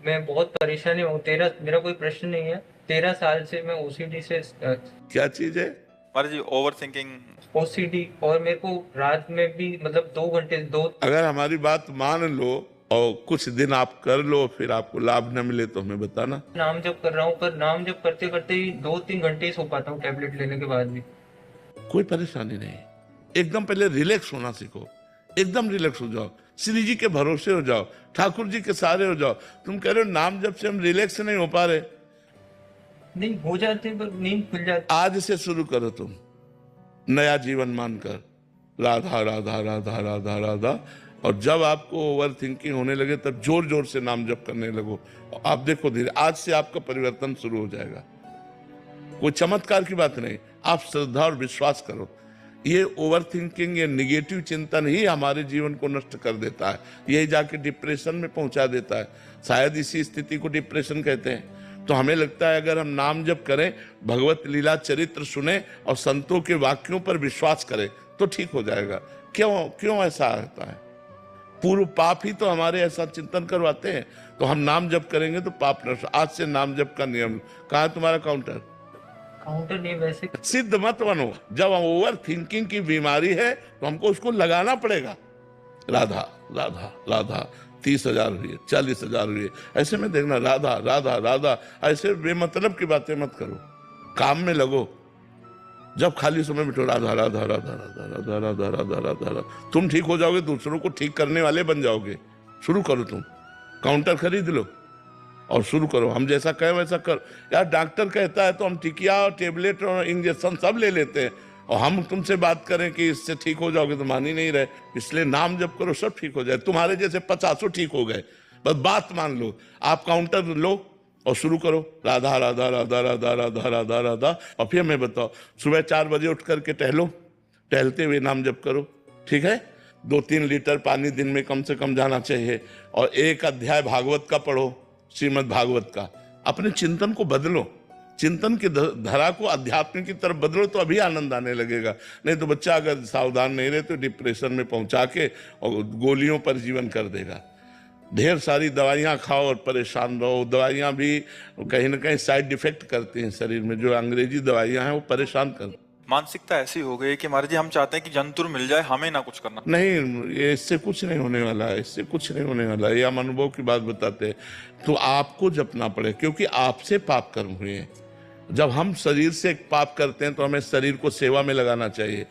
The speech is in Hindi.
मैं बहुत परेशानी हूँ। 13 मेरा कोई प्रश्न नहीं है। 13 साल से मैं ओसीडी से क्या चीज है? महाराज जी ओवर थिंकिंग। ओसीडी, और मेरे को रात में भी मतलब 2 घंटे दो। अगर हमारी बात मान लो और कुछ दिन आप कर लो, फिर आपको लाभ न मिले तो हमें बताना। नाम जप कर रहा हूँ, पर नाम जप करते करते ही 2-3 घंटे ही सो पाता हूँ टैबलेट लेने के बाद भी। कोई परेशानी नहीं। एकदम पहले रिलैक्स होना सीखो। एकदम रिलैक्स हो जाओ, श्री जी के भरोसे हो जाओ, ठाकुर जी के सहारे हो जाओ। तुम कह रहे हो नाम जब से हम रिलैक्स नहीं हो पा रहे। नहीं हो जाते, पर नींद खुल जाती। आज से शुरू करो तुम, नया जीवन मानकर राधा राधा राधा राधा राधा। और जब आपको ओवर थिंकिंग होने लगे तब जोर जोर से नाम जप करने लगो। आप देखो धीरे, आज से आपका परिवर्तन शुरू हो जाएगा। कोई चमत्कार की बात नहीं, आप श्रद्धा और विश्वास करो। ये ओवर थिंकिंग, ये निगेटिव चिंतन ही हमारे जीवन को नष्ट कर देता है। यही जाके डिप्रेशन में पहुंचा देता है। शायद इसी स्थिति को डिप्रेशन कहते हैं। तो हमें लगता है अगर हम नाम जप करें, भगवत लीला चरित्र सुने और संतों के वाक्यों पर विश्वास करें तो ठीक हो जाएगा। क्यों क्यों ऐसा होता है? पूर्व पाप ही तो हमारे ऐसा चिंतन करवाते हैं। तो हम नाम जप करेंगे तो पाप नष्ट। आज से नाम जप का नियम। कहाँ है तुम्हारा काउंटर? काउंटर नहीं वैसे। सिद्ध मत बनो। जब हम ओवर थिंकिंग की बीमारी है तो हमको उसको लगाना पड़ेगा। राधा राधा राधा, 30,000 हुए, 40,000 हुए, ऐसे में देखना राधा राधा राधा। ऐसे बेमतलब की बातें मत करो, काम में लगो। जब खाली समय बिठो राधा राधा राधा राधा राधा राधा राधा राधा राधा। तुम ठीक हो जाओगे, दूसरों को ठीक करने वाले बन जाओगे। शुरू करो, तुम काउंटर खरीद लो और शुरू करो। हम जैसा कहें वैसा कर। यार डॉक्टर कहता है तो हम टिकिया और टेबलेट और इंजेक्शन सब ले लेते हैं, और हम तुमसे बात करें कि इससे ठीक हो जाओगे तो मान ही नहीं रहे। इसलिए नाम जप करो, सब ठीक हो जाए। तुम्हारे जैसे 50 ठीक हो गए। बस बात मान लो। आप काउंटर लो और शुरू करो राधा राधा राधा राधा राधा राधा राधा। और फिर मैं बताओ, सुबह 4 बजे उठ करके टहलो, टहलते हुए नाम जप करो, ठीक है? 2-3 लीटर पानी दिन में कम से कम जाना चाहिए। और एक अध्याय भागवत का पढ़ो, श्रीमद् भागवत का। अपने चिंतन को बदलो, चिंतन की धारा को अध्यात्म की तरफ बदलो तो अभी आनंद आने लगेगा। नहीं तो बच्चा अगर सावधान नहीं रहे तो डिप्रेशन में पहुंचा के और गोलियों पर जीवन कर देगा। ढेर सारी दवाइयां खाओ और परेशान रहो। दवाइयां भी कहीं ना कहीं साइड इफेक्ट करती हैं शरीर में। जो अंग्रेजी दवाइयां हैं वो परेशान कर। मानसिकता ऐसी हो गई कि महाराज जी हम चाहते हैं कि जंतुर मिल जाए, हमें ना कुछ करना। नहीं, ये इससे कुछ नहीं होने वाला है, इससे कुछ नहीं होने वाला है। ये हम अनुभव की बात बताते हैं। तो आपको जपना पड़े, क्योंकि आपसे पाप कर्म हुए हैं। जब हम शरीर से पाप करते हैं तो हमें शरीर को सेवा में लगाना चाहिए।